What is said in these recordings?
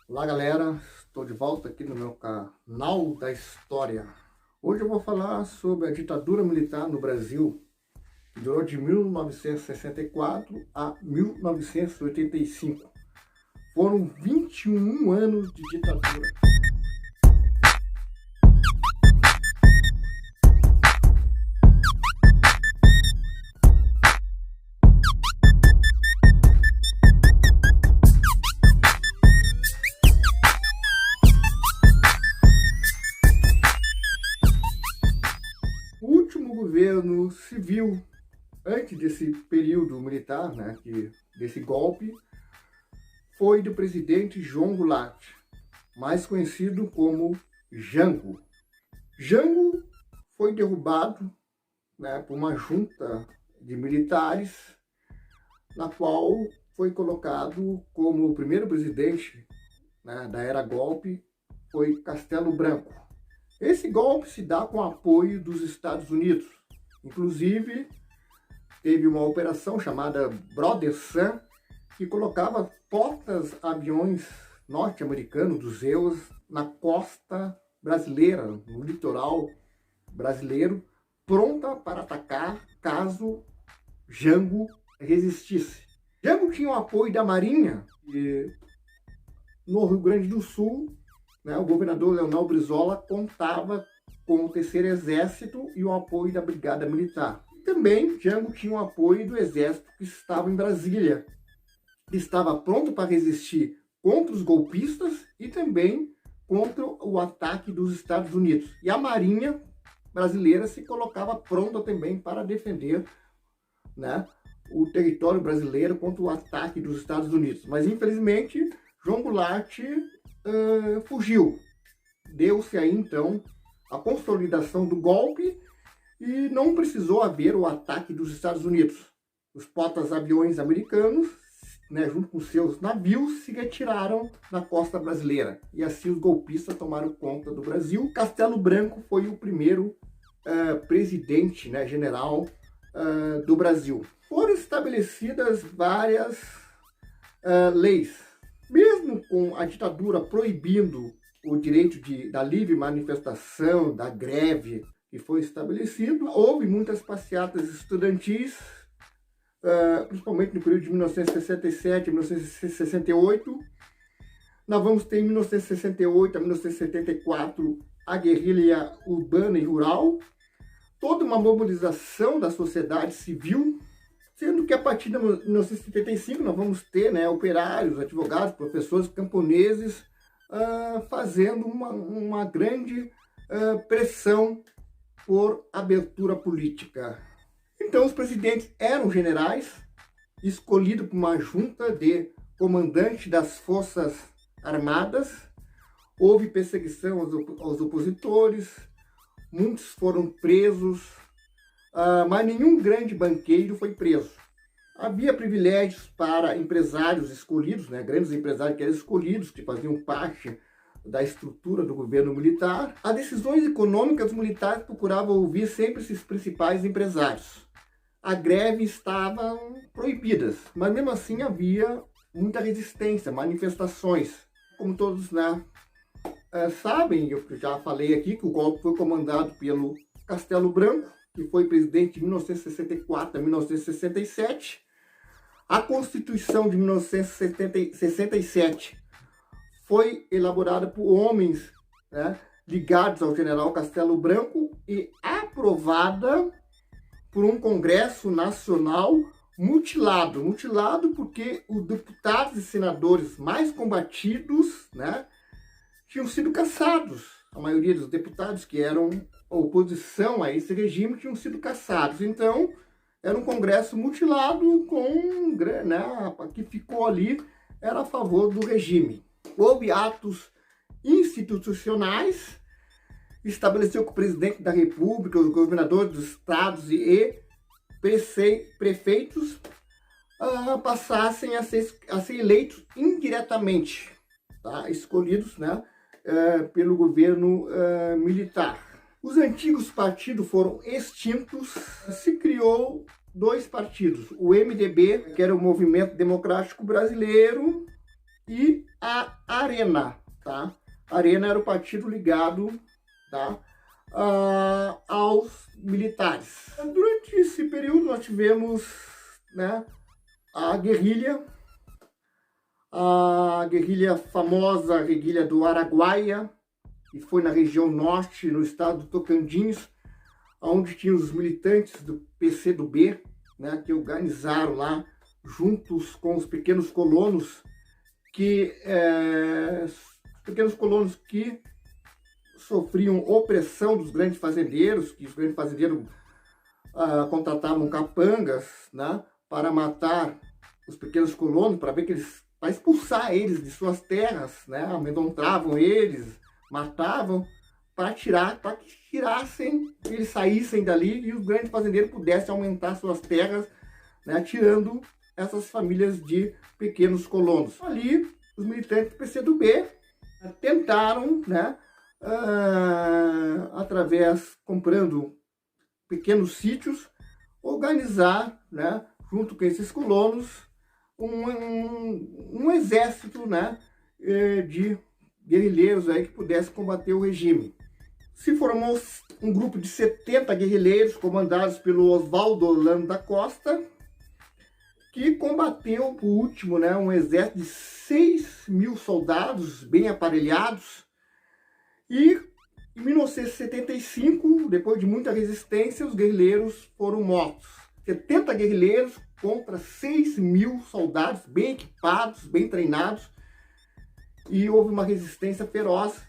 Olá galera, estou de volta aqui no meu canal da História. Hoje eu vou falar sobre a ditadura militar no Brasil, que durou de 1964 a 1985. Foram 21 anos de ditadura. O último governo civil, antes desse período militar, desse golpe, foi do presidente João Goulart, mais conhecido como Jango. Jango foi derrubado, por uma junta de militares, na qual foi colocado como o primeiro presidente, da era golpe, foi Castelo Branco. Esse golpe se dá com o apoio dos Estados Unidos. Inclusive, teve uma operação chamada Brother Sun, que colocava porta-aviões norte-americanos dos Zeus na costa brasileira, no litoral brasileiro, pronta para atacar caso Jango resistisse. Jango tinha o apoio da Marinha e no Rio Grande do Sul, o governador Leonel Brizola contava com o Terceiro Exército e o apoio da Brigada Militar. Também Jango tinha o apoio do Exército que estava em Brasília, que estava pronto para resistir contra os golpistas e também contra o ataque dos Estados Unidos. E a Marinha brasileira se colocava pronta também para defender, o território brasileiro contra o ataque dos Estados Unidos. Mas, infelizmente, João Goulart fugiu. Deu-se aí, então, a consolidação do golpe e não precisou haver o ataque dos Estados Unidos. Os porta-aviões americanos, junto com seus navios, se retiraram da costa brasileira. E assim os golpistas tomaram conta do Brasil. Castelo Branco foi o primeiro presidente, general do Brasil. Foram estabelecidas várias leis. Mesmo com a ditadura proibindo o direito da livre manifestação, da greve que foi estabelecido, houve muitas passeatas estudantis, principalmente no período de 1967 a 1968. Nós vamos ter em 1968 a 1974 a guerrilha urbana e rural, toda uma mobilização da sociedade civil, sendo que a partir de 1975 nós vamos ter operários, advogados, professores, camponeses fazendo uma grande pressão por abertura política. Então os presidentes eram generais, escolhidos por uma junta de comandantes das forças armadas. Houve perseguição aos opositores, muitos foram presos, mas nenhum grande banqueiro foi preso. Havia privilégios para empresários escolhidos, grandes empresários que eram escolhidos, que faziam parte da estrutura do governo militar. As decisões econômicas, os militares procuravam ouvir sempre esses principais empresários. A greve estava proibida, mas mesmo assim havia muita resistência, manifestações. Como todos sabem, eu já falei aqui que o golpe foi comandado pelo Castelo Branco, que foi presidente de 1964 a 1967. A Constituição de 1967 foi elaborada por homens ligados ao general Castelo Branco e aprovada por um Congresso Nacional mutilado. Mutilado porque os deputados e senadores mais combatidos tinham sido cassados. A maioria dos deputados que eram oposição a esse regime tinham sido cassados. Então, era um Congresso mutilado que ficou ali, era a favor do regime. Houve atos institucionais, estabeleceu que o presidente da República, os governadores dos estados e prefeitos passassem a ser eleitos indiretamente, escolhidos pelo governo militar. Os antigos partidos foram extintos, se criou dois partidos, o MDB, que era o Movimento Democrático Brasileiro, e a Arena, tá? A Arena era o partido ligado, tá, aos militares. Durante esse período nós tivemos, né, a guerrilha famosa, a guerrilha do Araguaia, que foi na região norte, no estado do Tocantins, onde tinha os militantes do PCdoB, né, que organizaram lá, juntos com os pequenos colonos, que sofriam opressão dos grandes fazendeiros, que os grandes fazendeiros contratavam capangas, né, para matar os pequenos colonos, para expulsar eles de suas terras, né, amedrontavam eles, matavam, para que eles saíssem dali e os grandes fazendeiros pudessem aumentar suas terras, né, tirando essas famílias de pequenos colonos. Ali, os militantes do PCdoB tentaram, né, comprando pequenos sítios, organizar, né, junto com esses colonos, um exército, né, de guerrilheiros aí que pudesse combater o regime. Se formou um grupo de 70 guerrilheiros comandados pelo Oswaldo Orlando da Costa, que combateu, por último, né, um exército de 6.000 soldados bem aparelhados. E em 1975, depois de muita resistência, os guerrilheiros foram mortos. 70 guerrilheiros contra 6.000 soldados bem equipados, bem treinados. E houve uma resistência feroz.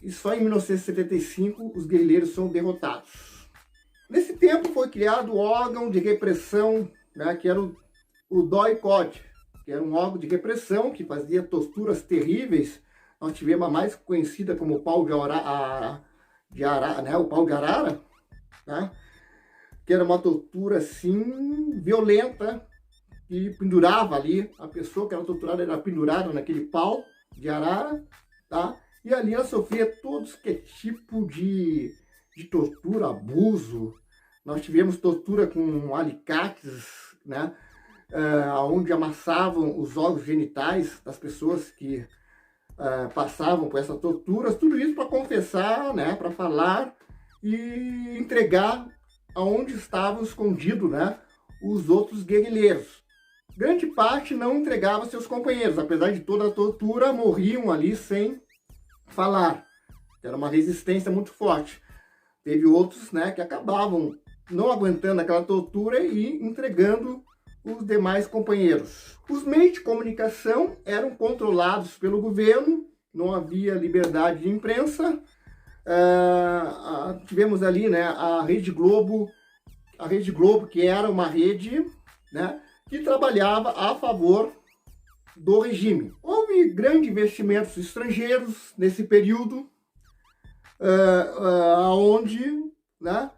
E só em 1975 os guerrilheiros são derrotados. Nesse tempo foi criado o órgão de repressão, né, que era o DOI-CODE, que era um órgão de repressão que fazia torturas terríveis. Nós tivemos a mais conhecida como o pau de arara, né, o pau de arara, tá? Que era uma tortura assim violenta, que pendurava ali, a pessoa que era torturada era pendurada naquele pau de arara, tá? E ali ela sofria todos que tipo de tortura, abuso. Nós tivemos tortura com alicates, né, onde amassavam os órgãos genitais das pessoas que passavam por essa tortura. Tudo isso para confessar, né, para falar e entregar aonde estavam escondidos, né, os outros guerrilheiros. Grande parte não entregava seus companheiros, apesar de toda a tortura, morriam ali sem falar. Era uma resistência muito forte. Teve outros, né, que acabavam não aguentando aquela tortura e entregando os demais companheiros. Os meios de comunicação eram controlados pelo governo, não havia liberdade de imprensa. Tivemos ali, né, a Rede Globo, que era uma rede, né, que trabalhava a favor do regime. Houve grandes investimentos estrangeiros nesse período, onde, né,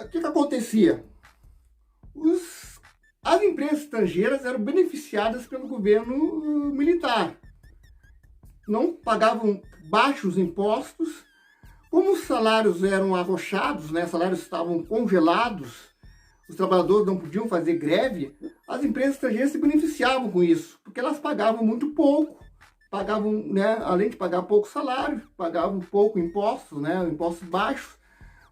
o que acontecia? As empresas estrangeiras eram beneficiadas pelo governo militar. Não pagavam baixos impostos. Como os salários eram arrochados, né, salários estavam congelados, os trabalhadores não podiam fazer greve, as empresas estrangeiras se beneficiavam com isso, porque elas pagavam muito pouco, pagavam, né, além de pagar pouco salário, pagavam pouco impostos, né, impostos baixos.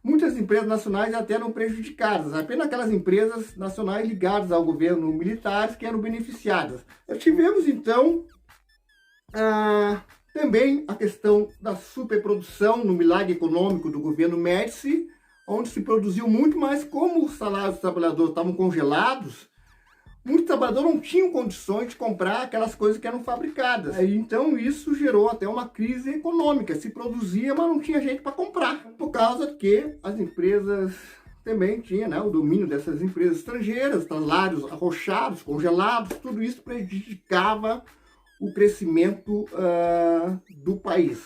Muitas empresas nacionais até eram prejudicadas, apenas aquelas empresas nacionais ligadas ao governo militar que eram beneficiadas. Tivemos então também a questão da superprodução no milagre econômico do governo Médici, onde se produziu muito, mas como os salários dos trabalhadores estavam congelados, muitos trabalhadores não tinham condições de comprar aquelas coisas que eram fabricadas. Então isso gerou até uma crise econômica. Se produzia, mas não tinha gente para comprar, por causa que as empresas também tinham, né, o domínio dessas empresas estrangeiras, salários arrochados, congelados, tudo isso prejudicava o crescimento do país.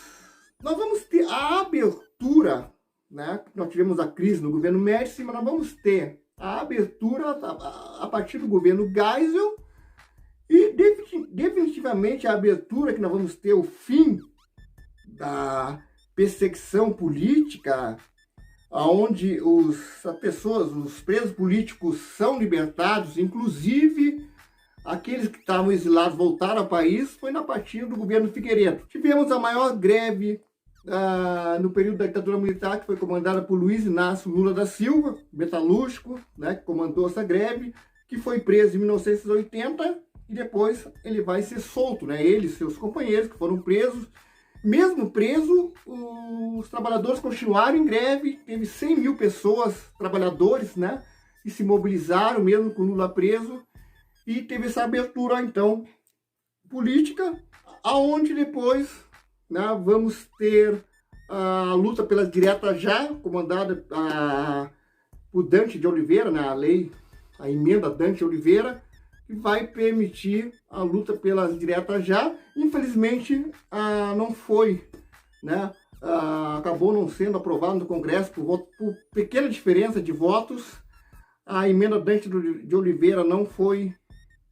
Nós vamos ter a abertura, né, nós tivemos a crise no governo Médici, mas nós vamos ter a abertura a partir do governo Geisel e definitivamente a abertura que nós vamos ter o fim da perseguição política, onde os presos políticos são libertados, inclusive aqueles que estavam exilados voltaram ao país, foi na partida do governo Figueiredo. Tivemos a maior greve no período da ditadura militar, que foi comandada por Luiz Inácio Lula da Silva, metalúrgico, né, que comandou essa greve, que foi preso em 1980 e depois ele vai ser solto, né? Ele e seus companheiros que foram presos. Mesmo preso, os trabalhadores continuaram em greve, teve 100 mil pessoas, trabalhadores, né, que se mobilizaram mesmo com Lula preso, e teve essa abertura, então, política, aonde depois, né, vamos ter a luta pelas diretas já, comandada por Dante de Oliveira, né, a emenda Dante de Oliveira, que vai permitir a luta pelas diretas já. Infelizmente, não foi, né, acabou não sendo aprovado no Congresso por pequena diferença de votos. A emenda Dante de Oliveira não foi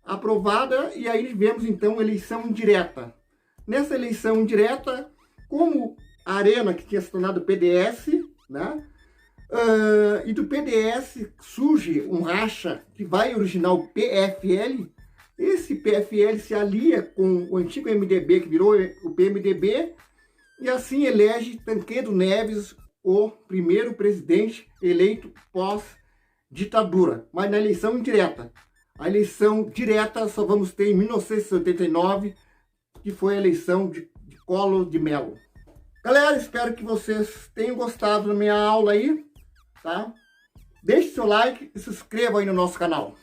aprovada e aí vemos então eleição indireta. Nessa eleição indireta, como a Arena, que tinha se tornado PDS, né, e do PDS surge um racha que vai originar o PFL. Esse PFL se alia com o antigo MDB, que virou o PMDB, e assim elege Tancredo Neves, o primeiro presidente eleito pós-ditadura, mas na eleição indireta. A eleição direta só vamos ter em 1989, que foi a eleição de Collor de Mello. Galera, espero que vocês tenham gostado da minha aula aí, tá? Deixe seu like e se inscreva aí no nosso canal.